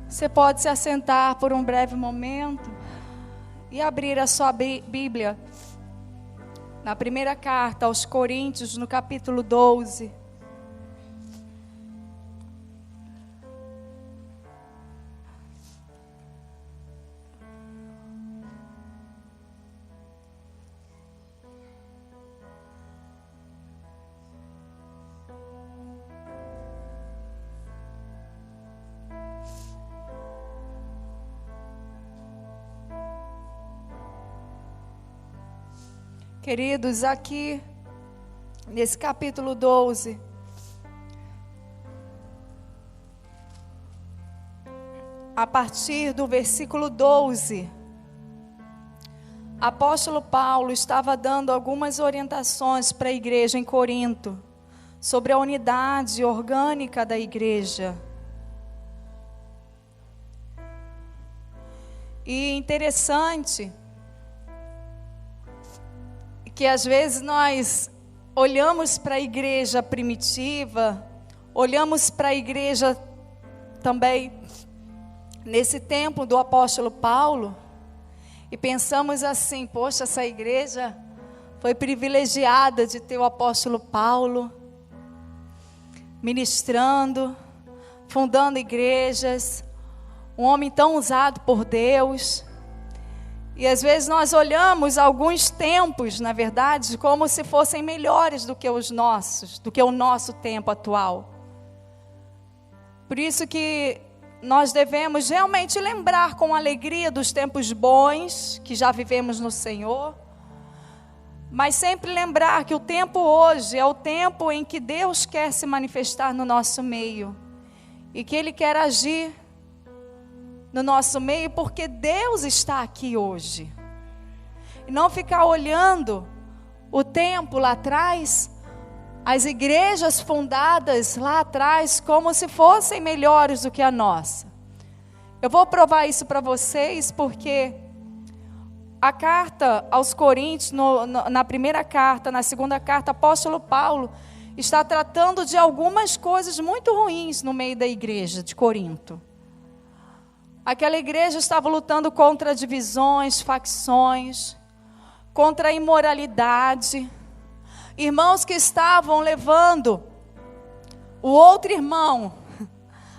Você pode se assentar por um breve momento e abrir a sua Bíblia na primeira carta aos Coríntios, no capítulo 12. Queridos, aqui nesse capítulo 12, a partir do versículo 12, apóstolo Paulo estava dando algumas orientações para a igreja em Corinto, sobre a unidade orgânica da igreja. E interessante que às vezes nós olhamos para a igreja primitiva, olhamos para a igreja também nesse tempo do apóstolo Paulo, e pensamos assim: poxa, essa igreja foi privilegiada de ter o apóstolo Paulo ministrando, fundando igrejas, um homem tão usado por Deus. E às vezes nós olhamos alguns tempos, na verdade, como se fossem melhores do que os nossos, do que o nosso tempo atual. Por isso que nós devemos realmente lembrar com alegria dos tempos bons que já vivemos no Senhor, mas sempre lembrar que o tempo hoje é o tempo em que Deus quer se manifestar no nosso meio e que Ele quer agir no nosso meio, porque Deus está aqui hoje. E não ficar olhando o tempo lá atrás, as igrejas fundadas lá atrás, como se fossem melhores do que a nossa. Eu vou provar isso para vocês, porque a carta aos Coríntios, na primeira carta, na segunda carta, apóstolo Paulo está tratando de algumas coisas muito ruins no meio da igreja de Corinto. Aquela igreja estava lutando contra divisões, facções, contra a imoralidade. Irmãos que estavam levando o outro irmão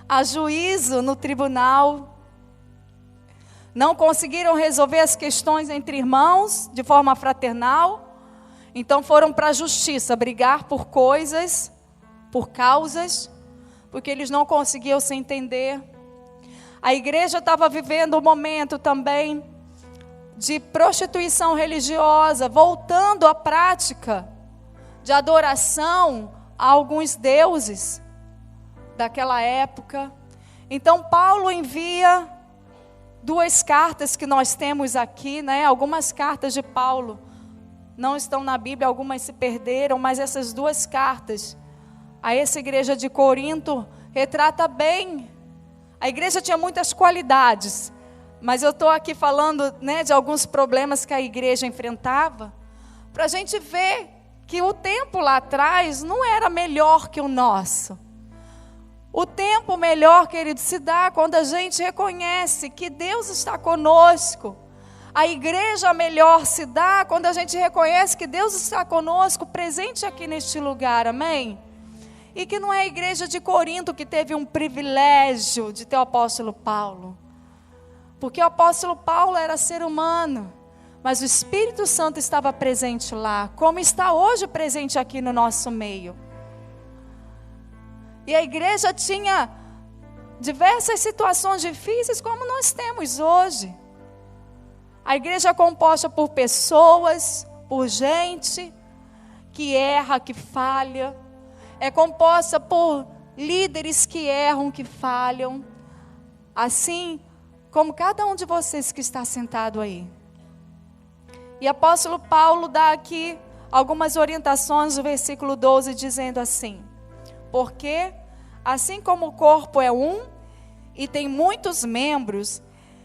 a juízo no tribunal. Não conseguiram resolver as questões entre irmãos de forma fraternal. Então foram para a justiça brigar por coisas, por causas, porque eles não conseguiam se entender. A igreja estava vivendo um momento também de prostituição religiosa, voltando à prática de adoração a alguns deuses daquela época. Então Paulo envia duas cartas que nós temos aqui, né? Algumas cartas de Paulo não estão na Bíblia, algumas se perderam, mas essas duas cartas a essa igreja de Corinto retrata bem. A igreja tinha muitas qualidades, mas eu estou aqui falando, né, de alguns problemas que a igreja enfrentava, para a gente ver que o tempo lá atrás não era melhor que o nosso. O tempo melhor, querido, se dá quando a gente reconhece que Deus está conosco. A igreja melhor se dá quando a gente reconhece que Deus está conosco, presente aqui neste lugar, amém? E que não é a igreja de Corinto que teve um privilégio de ter o apóstolo Paulo. Porque o apóstolo Paulo era ser humano, mas o Espírito Santo estava presente lá, como está hoje presente aqui no nosso meio. E a igreja tinha diversas situações difíceis, como nós temos hoje. A igreja é composta por pessoas, por gente que erra, que falha. É composta por líderes que erram, que falham. Assim como cada um de vocês que está sentado aí. E o apóstolo Paulo dá aqui algumas orientações no versículo 12, dizendo assim: porque assim como o corpo é um e tem muitos membros,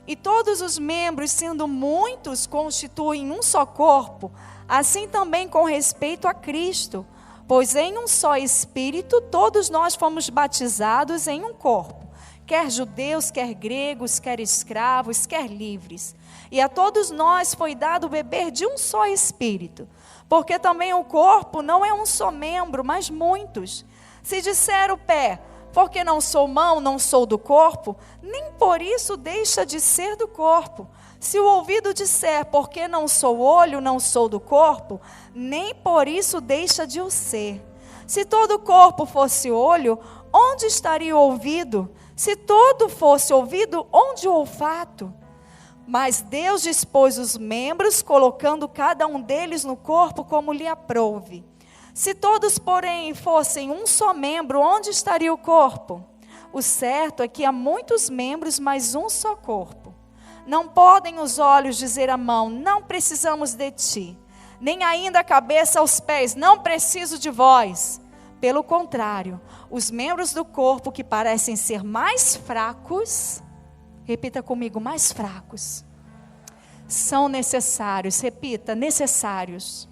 e todos os membros, sendo muitos, constituem um só corpo, assim também com respeito a Cristo. Pois em um só Espírito todos nós fomos batizados em um corpo, quer judeus, quer gregos, quer escravos, quer livres. E a todos nós foi dado beber de um só Espírito, porque também o corpo não é um só membro, mas muitos. Se disser o pé, porque não sou mão, não sou do corpo, nem por isso deixa de ser do corpo. Se o ouvido disser, porque não sou olho, não sou do corpo, nem por isso deixa de o ser. Se todo o corpo fosse olho, onde estaria o ouvido? Se todo fosse ouvido, onde o olfato? Mas Deus dispôs os membros, colocando cada um deles no corpo como lhe aprouve. Se todos, porém, fossem um só membro, onde estaria o corpo? O certo é que há muitos membros, mas um só corpo. Não podem os olhos dizer à mão, não precisamos de ti, nem ainda a cabeça aos pés, não preciso de vós. Pelo contrário, os membros do corpo que parecem ser mais fracos, repita comigo, mais fracos, são necessários, repita, necessários.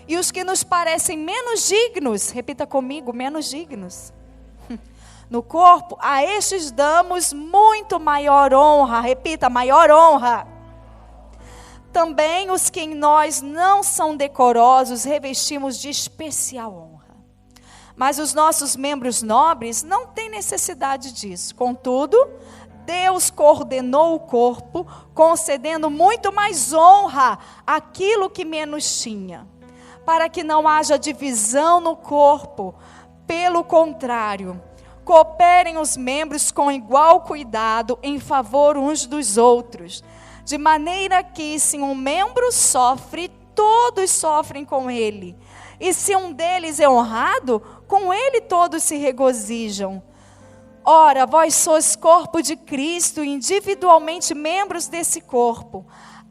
E os que nos parecem menos dignos, repita comigo, menos dignos. No corpo, a estes damos muito maior honra, repita, maior honra. Também os que em nós não são decorosos, revestimos de especial honra. Mas os nossos membros nobres não têm necessidade disso. Contudo, Deus coordenou o corpo, concedendo muito mais honra àquilo que menos tinha, para que não haja divisão no corpo. Pelo contrário, cooperem os membros com igual cuidado em favor uns dos outros, de maneira que, se um membro sofre, todos sofrem com ele. E se um deles é honrado, com ele todos se regozijam. Ora, vós sois corpo de Cristo, individualmente membros desse corpo.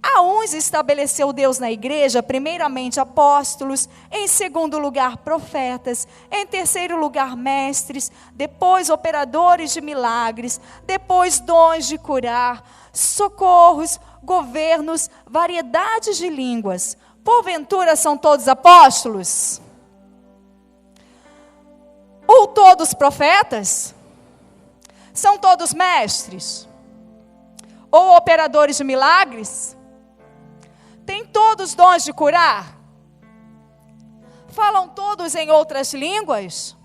A uns estabeleceu Deus na igreja, primeiramente apóstolos, em segundo lugar profetas, em terceiro lugar mestres, depois operadores de milagres, depois dons de curar, socorros, governos, variedades de línguas. Porventura são todos apóstolos? Ou todos profetas? São todos mestres? Ou operadores de milagres? Têm todos dons de curar? Falam todos em outras línguas?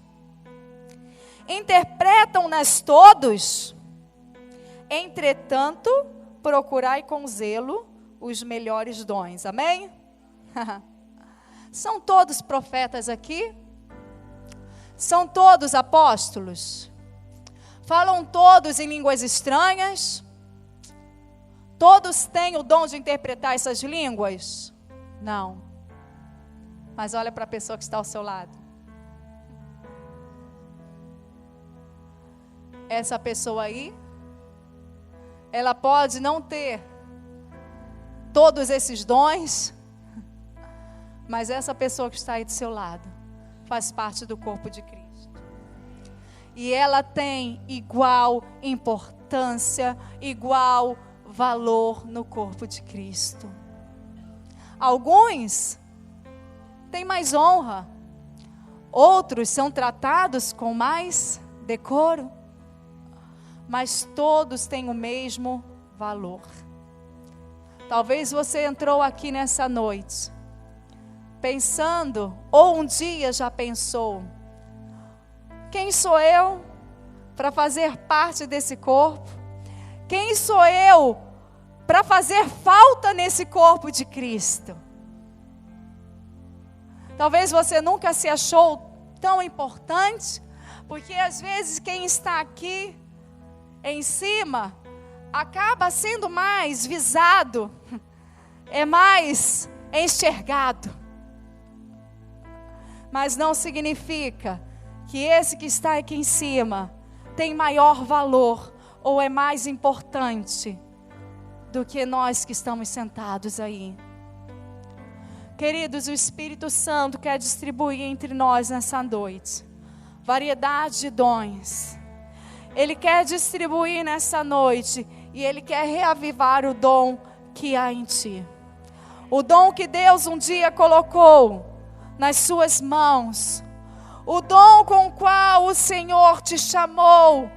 Interpretam-nas todos? Entretanto, procurai com zelo os melhores dons. Amém? São todos profetas aqui? São todos apóstolos? Falam todos em línguas estranhas? Todos têm o dom de interpretar essas línguas? Não. Mas olha para a pessoa que está ao seu lado. Essa pessoa aí, ela pode não ter todos esses dons, mas essa pessoa que está aí do seu lado faz parte do corpo de Cristo. E ela tem igual importância, igual valor no corpo de Cristo. Alguns têm mais honra, outros são tratados com mais decoro, mas todos têm o mesmo valor. Talvez você entrou aqui nessa noite pensando, ou um dia já pensou, quem sou eu para fazer parte desse corpo? Quem sou eu para fazer falta nesse corpo de Cristo? Talvez você nunca se achou tão importante, porque às vezes quem está aqui em cima acaba sendo mais visado, é mais enxergado. Mas não significa que esse que está aqui em cima tem maior valor ou é mais importante do que nós que estamos sentados aí. Queridos, o Espírito Santo quer distribuir entre nós nessa noite variedade de dons. Ele quer distribuir nessa noite e Ele quer reavivar o dom que há em ti. O dom que Deus um dia colocou nas suas mãos. O dom com o qual o Senhor te chamou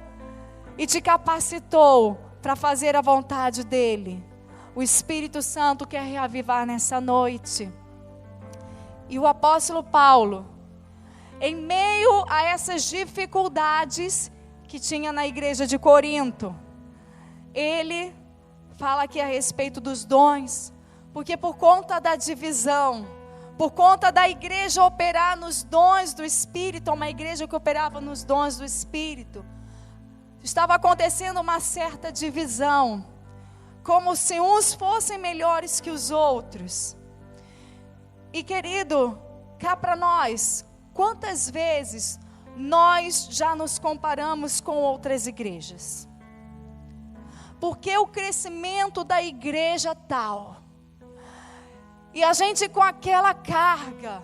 e te capacitou para fazer a vontade dEle. O Espírito Santo quer reavivar nessa noite. E o apóstolo Paulo, em meio a essas dificuldades que tinha na igreja de Corinto, ele fala aqui a respeito dos dons, porque por conta da divisão, por conta da igreja operar nos dons do Espírito, uma igreja que operava nos dons do Espírito, estava acontecendo uma certa divisão, como se uns fossem melhores que os outros. E querido, cá para nós, quantas vezes nós já nos comparamos com outras igrejas? Porque o crescimento da igreja tal, e a gente com aquela carga,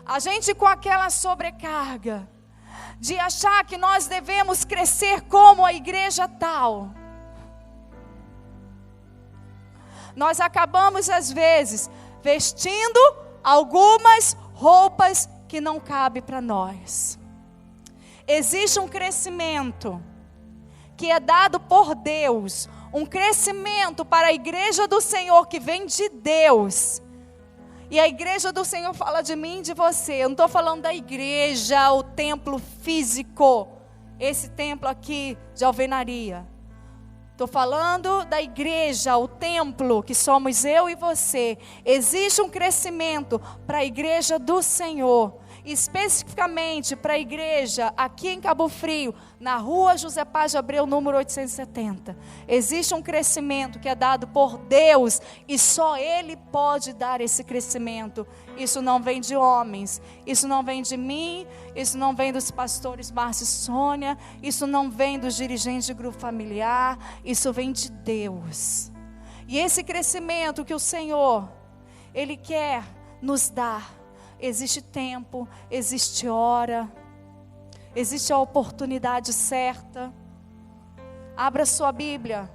a gente com aquela sobrecarga, de achar que nós devemos crescer como a igreja tal, nós acabamos às vezes vestindo algumas roupas que não cabem para nós. Existe um crescimento que é dado por Deus, um crescimento para a igreja do Senhor que vem de Deus. E a igreja do Senhor fala de mim e de você. Eu não estou falando da igreja, o templo físico, esse templo aqui de alvenaria. Estou falando da igreja, o templo, que somos eu e você. Existe um crescimento para a igreja do Senhor, especificamente para a igreja aqui em Cabo Frio, na rua José Paz de Abreu, número 870. Existe um crescimento que é dado por Deus e só Ele pode dar esse crescimento. Isso não vem de homens, isso não vem de mim, isso não vem dos pastores Márcio e Sônia, isso não vem dos dirigentes de grupo familiar, isso vem de Deus. E esse crescimento que o Senhor, Ele quer nos dar, existe tempo, existe hora, existe a oportunidade certa. Abra sua Bíblia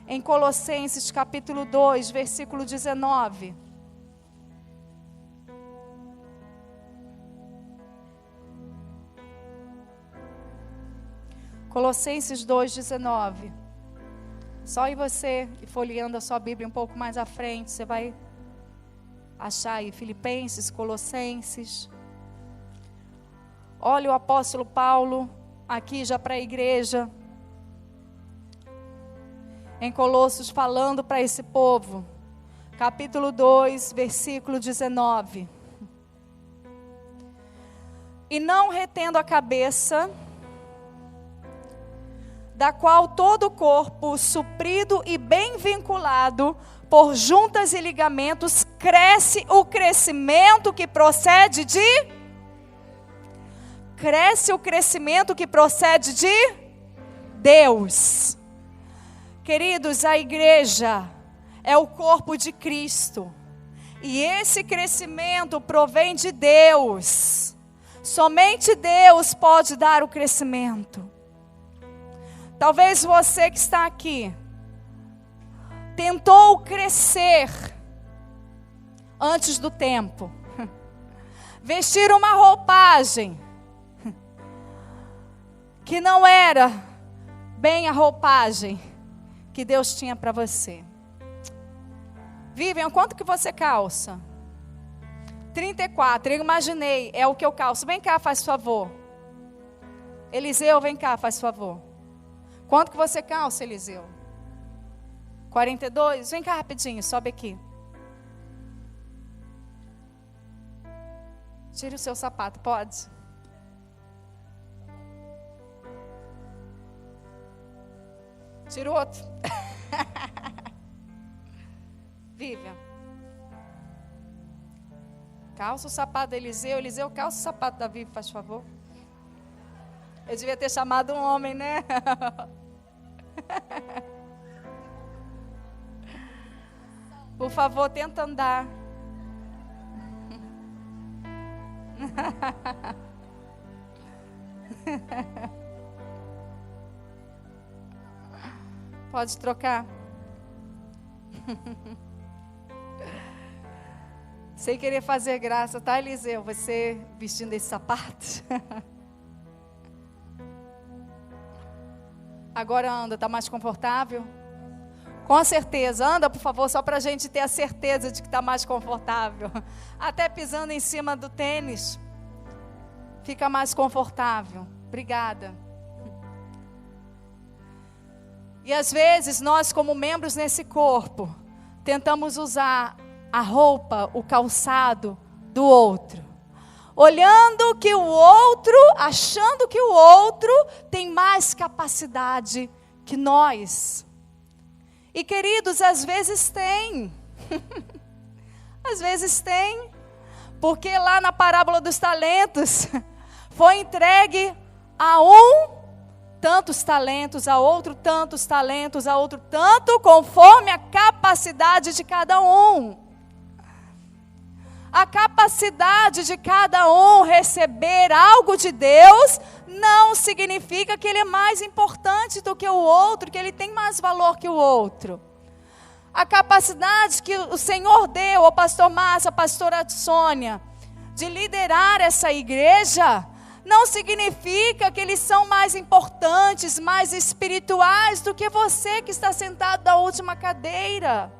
em Colossenses capítulo 2, versículo 19. Colossenses 2,19. Só em você, e folheando a sua Bíblia um pouco mais à frente, você vai achar aí Filipenses, Colossenses. Olha o apóstolo Paulo, aqui já para a igreja, em Colossos, falando para esse povo. Capítulo 2, versículo 19. E não retendo a cabeça, da qual todo o corpo, suprido e bem vinculado, por juntas e ligamentos, cresce o crescimento que procede de... Cresce o crescimento que procede de Deus. Queridos, a igreja é o corpo de Cristo. E esse crescimento provém de Deus. Somente Deus pode dar o crescimento. Talvez você que está aqui tentou crescer antes do tempo. Vestir uma roupagem que não era bem a roupagem que Deus tinha para você. Vivian, quanto que você calça? 34, eu imaginei, é o que eu calço. Vem cá, faz favor. Eliseu, vem cá, faz favor. Quanto que você calça, Eliseu? 42? Vem cá rapidinho, sobe aqui. Tire o seu sapato, pode? Tira o outro. Vivian. Calça o sapato da Eliseu. Eliseu, calça o sapato da Vivian, faz favor. Eu devia ter chamado um homem, né? Por favor, tenta andar. Pode trocar. Sem querer fazer graça, tá, Eliseu? Você vestindo esse sapato? Agora anda, está mais confortável? Com certeza, anda por favor, só para a gente ter a certeza de que está mais confortável. Até pisando em cima do tênis, fica mais confortável. Obrigada. E às vezes nós, como membros nesse corpo, tentamos usar a roupa, o calçado do outro, olhando que o outro, achando que o outro tem mais capacidade que nós. E queridos, às vezes tem. Às vezes tem. Porque lá na parábola dos talentos, foi entregue a um tantos talentos, a outro tantos talentos, a outro tanto, conforme a capacidade de cada um. A capacidade de cada um receber algo de Deus não significa que ele é mais importante do que o outro, que ele tem mais valor que o outro. A capacidade que o Senhor deu ao pastor Márcio, à pastora Sônia, de liderar essa igreja, não significa que eles são mais importantes, mais espirituais do que você que está sentado na última cadeira.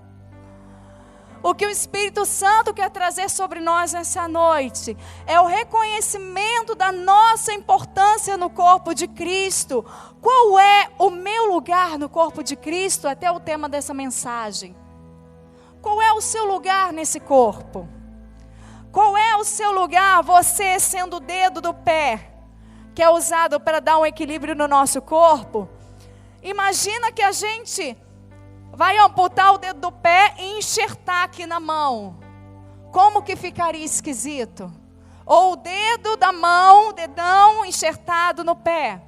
O que o Espírito Santo quer trazer sobre nós nessa noite é o reconhecimento da nossa importância no corpo de Cristo. Qual é o meu lugar no corpo de Cristo? Até o tema dessa mensagem. Qual é o seu lugar nesse corpo? Qual é o seu lugar, você sendo o dedo do pé, que é usado para dar um equilíbrio no nosso corpo? Imagina que a gente vai amputar o dedo do pé e enxertar aqui na mão. Como que ficaria esquisito? Ou o dedo da mão, o dedão enxertado no pé.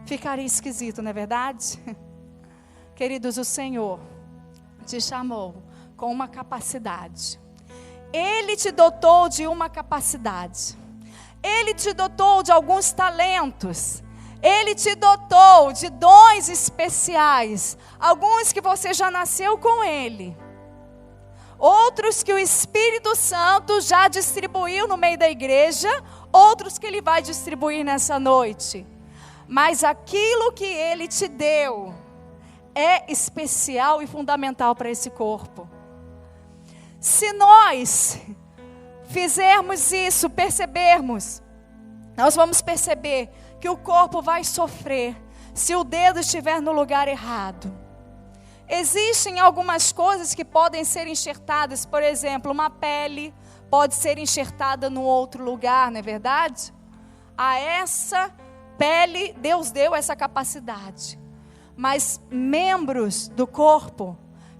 Ficaria esquisito, não é verdade? Queridos, o Senhor te chamou com uma capacidade. Ele te dotou de uma capacidade. Ele te dotou de alguns talentos. Ele te dotou de dons especiais. Alguns que você já nasceu com ele. Outros que o Espírito Santo já distribuiu no meio da igreja. Outros que ele vai distribuir nessa noite. Mas aquilo que ele te deu é especial e fundamental para esse corpo. Se nós fizermos isso, percebermos, nós vamos perceber que o corpo vai sofrer se o dedo estiver no lugar errado. Existem algumas coisas que podem ser enxertadas, por exemplo, uma pele pode ser enxertada no outro lugar, não é verdade? A essa pele, Deus deu essa capacidade. Mas membros do corpo,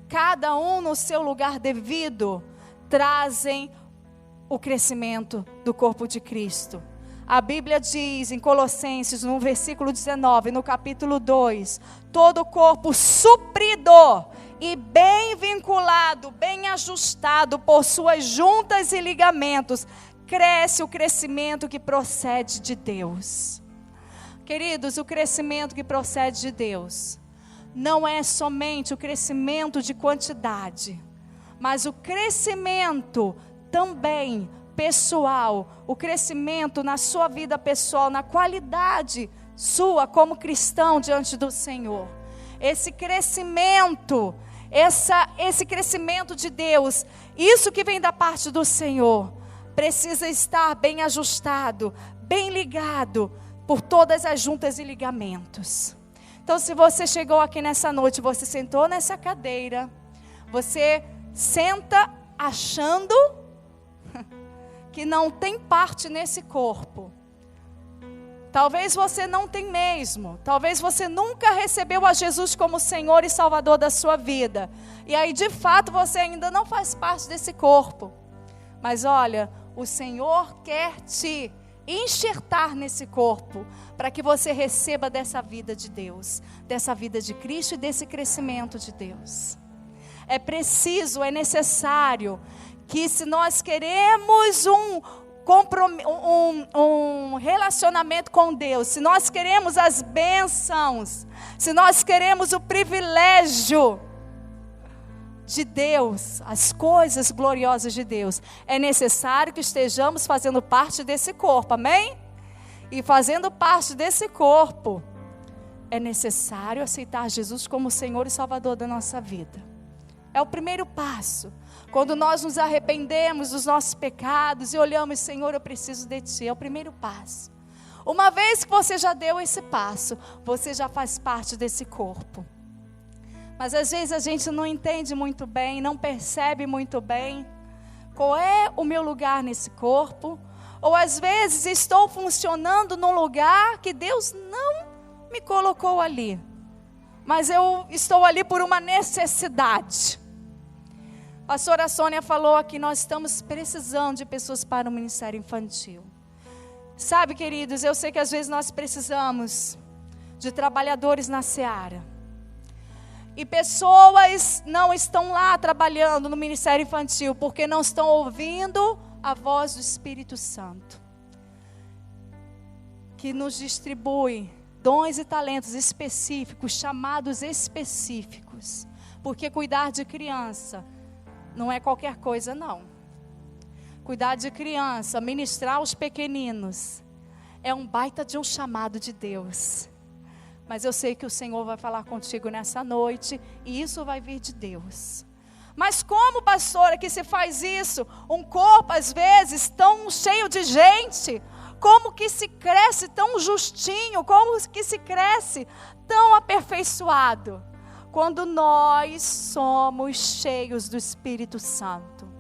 cada um no seu lugar devido, trazem o crescimento do corpo de Cristo. A Bíblia diz em Colossenses, no versículo 19, no capítulo 2, todo o corpo suprido e bem vinculado, bem ajustado por suas juntas e ligamentos, cresce o crescimento que procede de Deus. Queridos, o crescimento que procede de Deus não é somente o crescimento de quantidade, mas o crescimento também pessoal, o crescimento na sua vida pessoal, na qualidade sua como cristão diante do Senhor. Esse crescimento, esse crescimento de Deus, isso que vem da parte do Senhor, precisa estar bem ajustado, bem ligado por todas as juntas e ligamentos. Então, se você chegou aqui nessa noite, você sentou nessa cadeira, você senta achando que não tem parte nesse corpo. Talvez você não tenha mesmo. Talvez você nunca recebeu a Jesus como Senhor e Salvador da sua vida. E aí, de fato, você ainda não faz parte desse corpo. Mas olha, o Senhor quer te enxertar nesse corpo, para que você receba dessa vida de Deus, dessa vida de Cristo e desse crescimento de Deus. É preciso, é necessário que, se nós queremos um relacionamento com Deus, se nós queremos as bênçãos, se nós queremos o privilégio de Deus, as coisas gloriosas de Deus, é necessário que estejamos fazendo parte desse corpo, amém? E fazendo parte desse corpo, é necessário aceitar Jesus como Senhor e Salvador da nossa vida. É o primeiro passo. Quando nós nos arrependemos dos nossos pecados e olhamos, Senhor, eu preciso de Ti. É o primeiro passo. Uma vez que você já deu esse passo, você já faz parte desse corpo. Mas às vezes a gente não entende muito bem, não percebe muito bem qual é o meu lugar nesse corpo. Ou às vezes estou funcionando num lugar que Deus não me colocou ali. Mas eu estou ali por uma necessidade. A pastora Sônia falou aqui, nós estamos precisando de pessoas para o ministério infantil. Sabe, queridos, eu sei que às vezes nós precisamos de trabalhadores na seara. E pessoas não estão lá trabalhando no ministério infantil porque não estão ouvindo a voz do Espírito Santo, que nos distribui dons e talentos específicos, chamados específicos. Porque cuidar de criança não é qualquer coisa, não. Cuidar de criança, ministrar os pequeninos, é um baita de um chamado de Deus. Mas eu sei que o Senhor vai falar contigo nessa noite, e isso vai vir de Deus. Mas como, pastora, que se faz isso? Um corpo, às vezes, tão cheio de gente. Como que se cresce tão justinho? Como que se cresce tão aperfeiçoado? Quando nós somos cheios do Espírito Santo.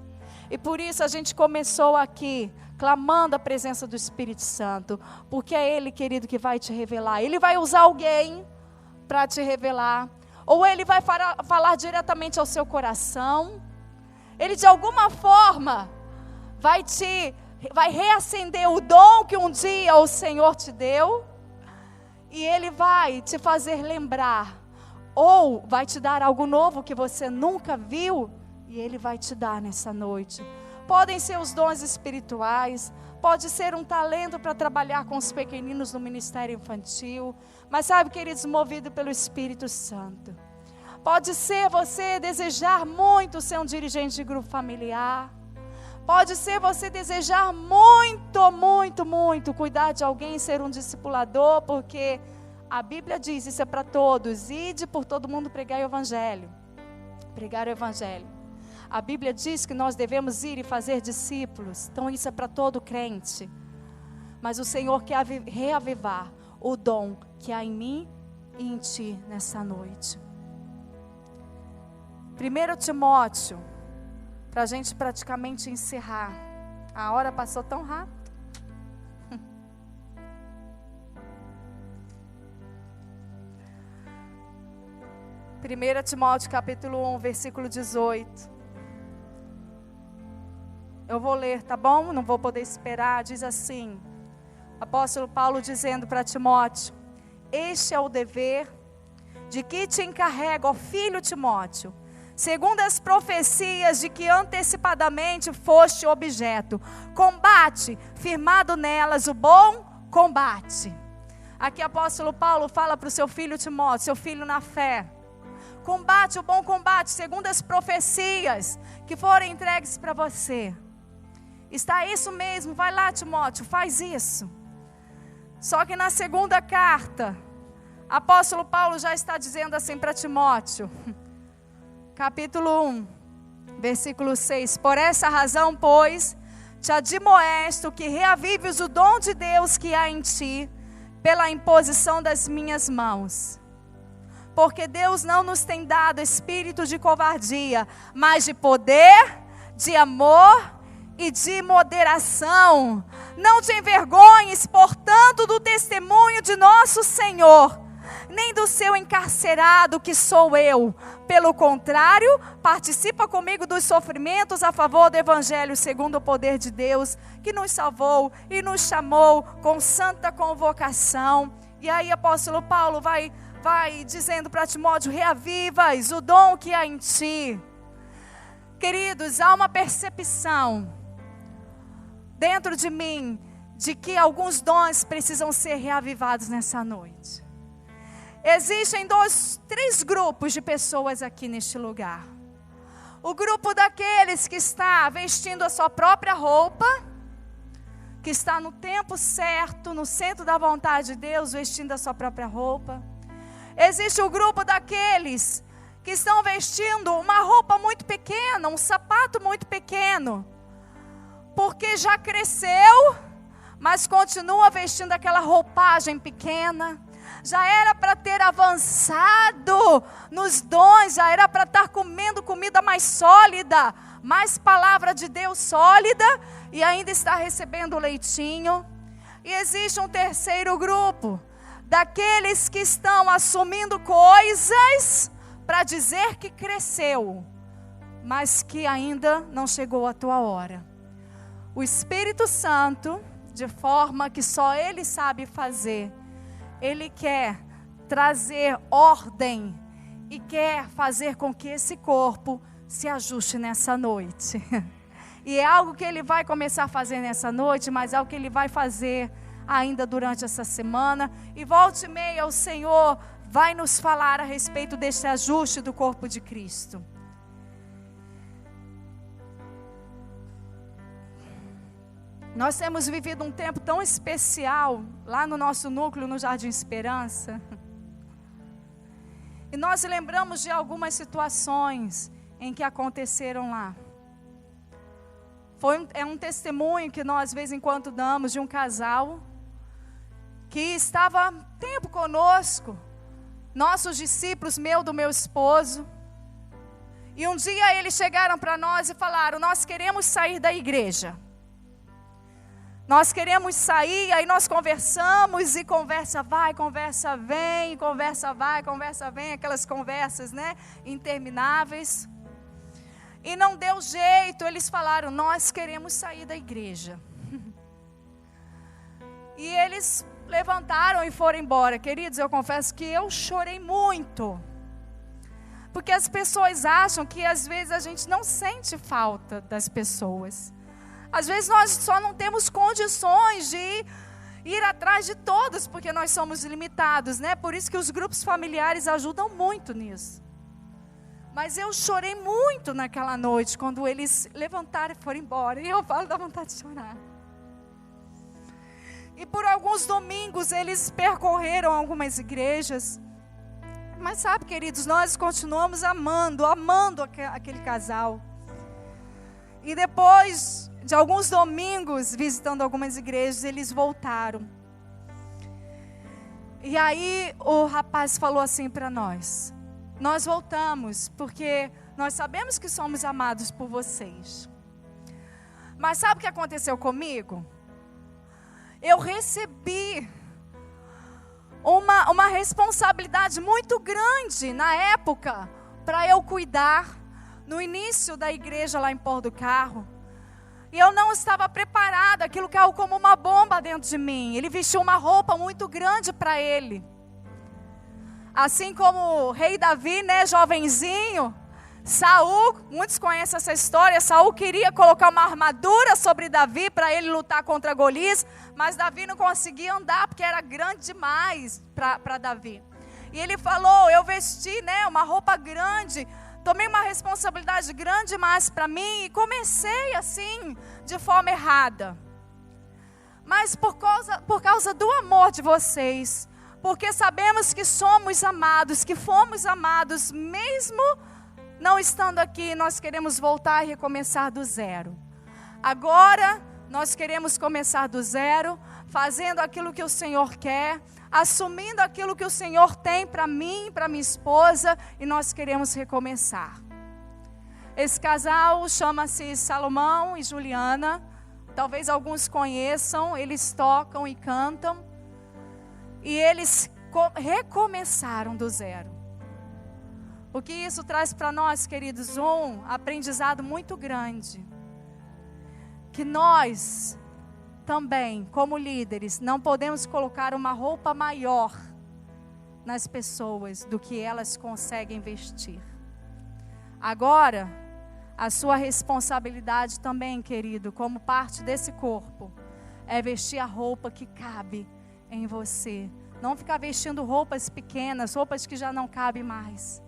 E por isso a gente começou aqui, clamando a presença do Espírito Santo. Porque é Ele, querido, que vai te revelar. Ele vai usar alguém para te revelar. Ou Ele vai falar diretamente ao seu coração. Ele de alguma forma vai reacender o dom que um dia o Senhor te deu. E Ele vai te fazer lembrar. Ou vai te dar algo novo que você nunca viu. E Ele vai te dar nessa noite. Podem ser os dons espirituais. Pode ser um talento para trabalhar com os pequeninos no ministério infantil. Mas sabe, queridos, movido pelo Espírito Santo. Pode ser você desejar muito ser um dirigente de grupo familiar. Pode ser você desejar muito, muito, muito cuidar de alguém, ser um discipulador. Porque a Bíblia diz, isso é para todos. Ide por todo mundo pregar o Evangelho. Pregar o Evangelho. A Bíblia diz que nós devemos ir e fazer discípulos. Então isso é para todo crente. Mas o Senhor quer reavivar o dom que há em mim e em ti nessa noite. 1 Timóteo, para a gente praticamente encerrar. A hora passou tão rápido. 1 Timóteo capítulo 1, versículo 18. Eu vou ler, tá bom? Não vou poder esperar. Diz assim, apóstolo Paulo dizendo para Timóteo: este é o dever de que te encarrego, ó filho Timóteo, segundo as profecias de que antecipadamente foste objeto. Combate, firmado nelas, o bom combate. Aqui apóstolo Paulo fala para o seu filho Timóteo, seu filho na fé. Combate o bom combate, segundo as profecias que foram entregues para você. Está isso mesmo, vai lá Timóteo, faz isso. Só que na segunda carta, apóstolo Paulo já está dizendo assim para Timóteo, capítulo 1, versículo 6. Por essa razão, pois, te admoesto que reavives o dom de Deus que há em ti, pela imposição das minhas mãos. Porque Deus não nos tem dado espírito de covardia, mas de poder, de amor e de moderação. Não te envergonhes, portanto, do testemunho de nosso Senhor, nem do seu encarcerado, que sou eu. Pelo contrário, participa comigo dos sofrimentos a favor do Evangelho, segundo o poder de Deus, que nos salvou e nos chamou com santa convocação. E aí, apóstolo Paulo vai dizendo para Timóteo: reavivas o dom que há em ti. Queridos, há uma percepção dentro de mim de que alguns dons precisam ser reavivados nessa noite. Existem 3 grupos de pessoas aqui neste lugar. O grupo daqueles que está vestindo a sua própria roupa, que está no tempo certo, no centro da vontade de Deus, vestindo a sua própria roupa. Existe o grupo daqueles que estão vestindo uma roupa muito pequena, um sapato muito pequeno, porque já cresceu, mas continua vestindo aquela roupagem pequena. Já era para ter avançado nos dons, já era para estar comendo comida mais sólida, mais palavra de Deus sólida, e ainda está recebendo leitinho. E existe um terceiro grupo, daqueles que estão assumindo coisas para dizer que cresceu, mas que ainda não chegou a tua hora. O Espírito Santo, de forma que só Ele sabe fazer, Ele quer trazer ordem e quer fazer com que esse corpo se ajuste nessa noite. E é algo que Ele vai começar a fazer nessa noite, mas é algo que Ele vai fazer ainda durante essa semana. E volte e meia o Senhor vai nos falar a respeito desse ajuste do corpo de Cristo. Nós temos vivido um tempo tão especial lá no nosso núcleo, no Jardim Esperança. E nós lembramos de algumas situações em que aconteceram lá. É um testemunho que nós, de vez em quando, damos de um casal que estava tempo conosco, nossos discípulos, do meu esposo. E um dia eles chegaram para nós e falaram: nós queremos sair da igreja. Nós queremos sair, aí nós conversamos e conversa vai, conversa vem, conversa vai, conversa vem, aquelas conversas, intermináveis. E não deu jeito, eles falaram: nós queremos sair da igreja. E eles levantaram e foram embora. Queridos, eu confesso que eu chorei muito. Porque as pessoas acham que às vezes a gente não sente falta das pessoas. Às vezes nós só não temos condições de ir atrás de todos, porque nós somos limitados, Por isso que os grupos familiares ajudam muito nisso. Mas eu chorei muito naquela noite, quando eles levantaram e foram embora. E eu falo, dá vontade de chorar. E por alguns domingos eles percorreram algumas igrejas. Mas sabe, queridos, nós continuamos amando aquele casal. E depois de alguns domingos visitando algumas igrejas, eles voltaram. E aí o rapaz falou assim para nós: nós voltamos porque nós sabemos que somos amados por vocês. Mas sabe o que aconteceu comigo? Eu recebi uma responsabilidade muito grande na época para eu cuidar no início da igreja lá em Pôr do Carro. E eu não estava preparada, aquilo caiu como uma bomba dentro de mim. Ele vestiu uma roupa muito grande para ele. Assim como o rei Davi, jovenzinho, Saul, muitos conhecem essa história. Saul queria colocar uma armadura sobre Davi para ele lutar contra Golias, mas Davi não conseguia andar porque era grande demais para Davi. E ele falou: eu vesti uma roupa grande, tomei uma responsabilidade grande demais para mim e comecei assim, de forma errada. Mas por causa do amor de vocês, porque sabemos que somos amados, que fomos amados, mesmo não estando aqui, nós queremos voltar e recomeçar do zero. Agora, nós queremos começar do zero, fazendo aquilo que o Senhor quer, assumindo aquilo que o Senhor tem para mim, para minha esposa, e nós queremos recomeçar. Esse casal chama-se Salomão e Juliana, talvez alguns conheçam, eles tocam e cantam, e eles recomeçaram do zero. O que isso traz para nós, queridos? Um aprendizado muito grande. Que nós também, como líderes, não podemos colocar uma roupa maior nas pessoas do que elas conseguem vestir. Agora, a sua responsabilidade também, querido, como parte desse corpo, é vestir a roupa que cabe em você. Não ficar vestindo roupas pequenas, roupas que já não cabem mais.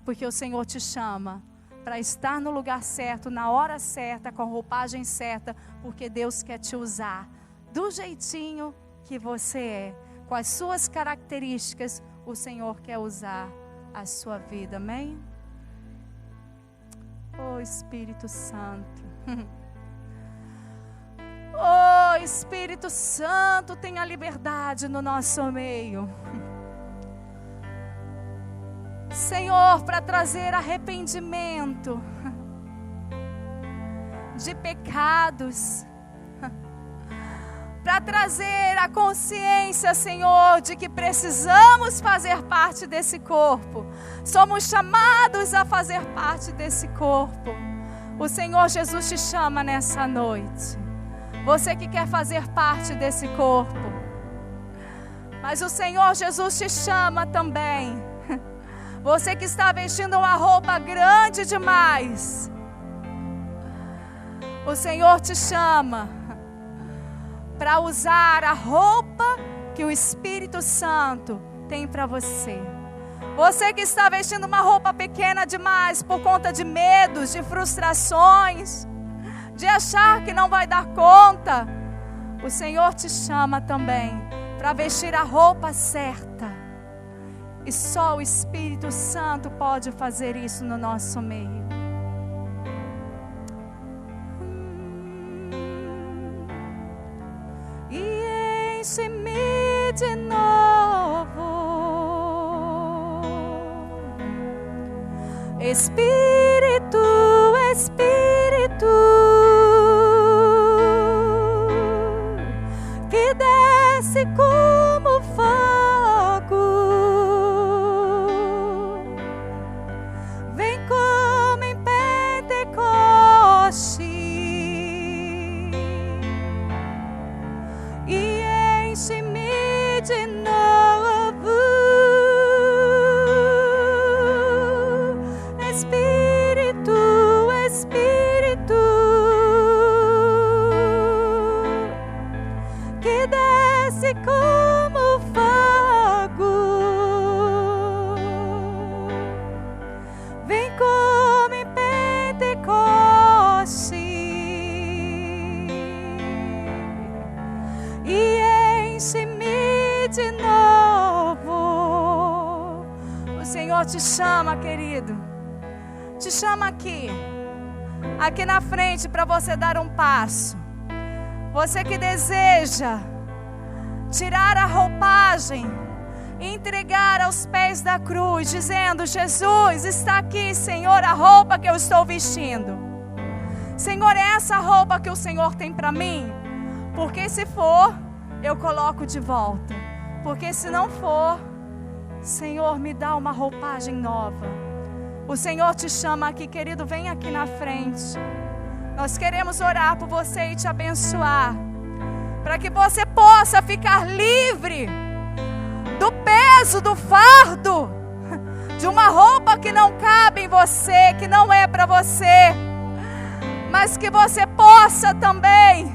Porque o Senhor te chama para estar no lugar certo, na hora certa, com a roupagem certa, porque Deus quer te usar do jeitinho que você é, com as suas características, o Senhor quer usar a sua vida, amém? Oh Espírito Santo, oh Espírito Santo, tenha liberdade no nosso meio, Senhor, para trazer arrependimento de pecados, para trazer a consciência, Senhor, de que precisamos fazer parte desse corpo. Somos chamados a fazer parte desse corpo. O Senhor Jesus te chama nessa noite. Você que quer fazer parte desse corpo. Mas o Senhor Jesus te chama também. Você que está vestindo uma roupa grande demais. O Senhor te chama para usar a roupa que o Espírito Santo tem para você. Você que está vestindo uma roupa pequena demais por conta de medos, de frustrações, de achar que não vai dar conta, o Senhor te chama também para vestir a roupa certa. E só o Espírito Santo pode fazer isso no nosso meio. Enche-me de novo, Espírito, Espírito, que desce como fogo, vem como em Pentecoste. Enche-me de novo, Espírito, Espírito, que desce como fogo, vem como em Pentecoste. Enche-me de novo. O Senhor te chama, querido. Te chama aqui na frente para você dar um passo. Você que deseja tirar a roupagem e entregar aos pés da cruz, dizendo: Jesus, está aqui, Senhor, a roupa que eu estou vestindo. Senhor, é essa roupa que o Senhor tem para mim? Porque se for, eu coloco de volta. Porque se não for, Senhor, me dá uma roupagem nova. O Senhor te chama aqui, querido, vem aqui na frente. Nós queremos orar por você e te abençoar, para que você possa ficar livre do peso, do fardo, de uma roupa que não cabe em você, que não é para você, mas que você possa também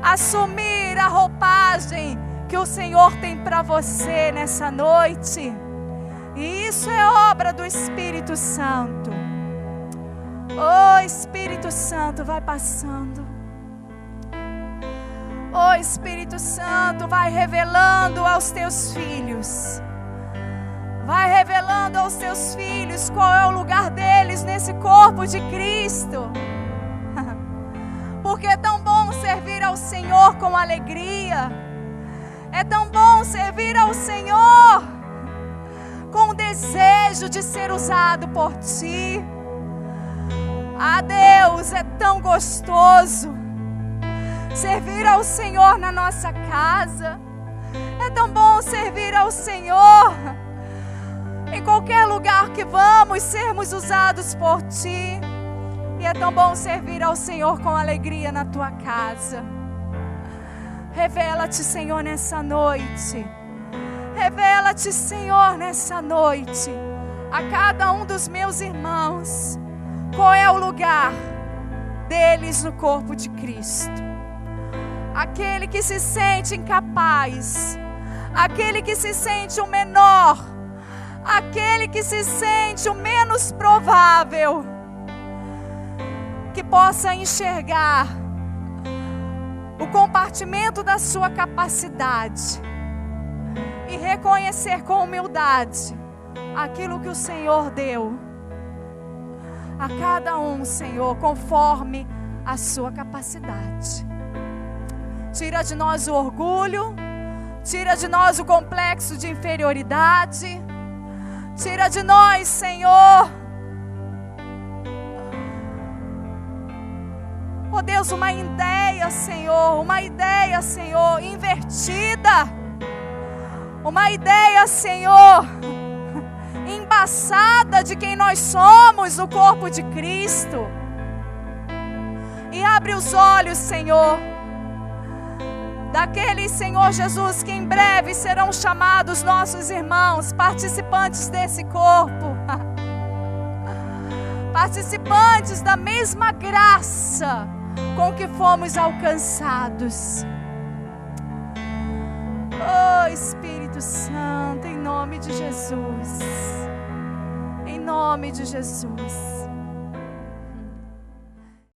assumir a roupagem que o Senhor tem para você nessa noite. E isso é obra do Espírito Santo. Oh Espírito Santo, vai passando. Oh Espírito Santo, vai revelando aos teus filhos. Vai revelando aos teus filhos qual é o lugar deles nesse corpo de Cristo. Porque é tão bom servir ao Senhor com alegria. É tão bom servir ao Senhor com o desejo de ser usado por Ti. Ah, Deus, é tão gostoso servir ao Senhor na nossa casa. É tão bom servir ao Senhor em qualquer lugar que vamos, sermos usados por Ti. E é tão bom servir ao Senhor com alegria na tua casa. Revela-te, Senhor, nessa noite. Revela-te, Senhor, nessa noite, a cada um dos meus irmãos, qual é o lugar deles no corpo de Cristo. Aquele que se sente incapaz, aquele que se sente o menor, aquele que se sente o menos provável, que possa enxergar o compartimento da sua capacidade reconhecer com humildade aquilo que o Senhor deu a cada um, Senhor, conforme a sua capacidade. Tira de nós o orgulho, tira de nós o complexo de inferioridade, tira de nós, Senhor, oh Deus, uma ideia, Senhor, invertida, uma ideia, Senhor, embaçada de quem nós somos no corpo de Cristo. E abre os olhos, Senhor, daqueles, Senhor Jesus, que em breve serão chamados nossos irmãos, participantes desse corpo, participantes da mesma graça com que fomos alcançados. Oh Espírito Santo, em nome de Jesus, em nome de Jesus.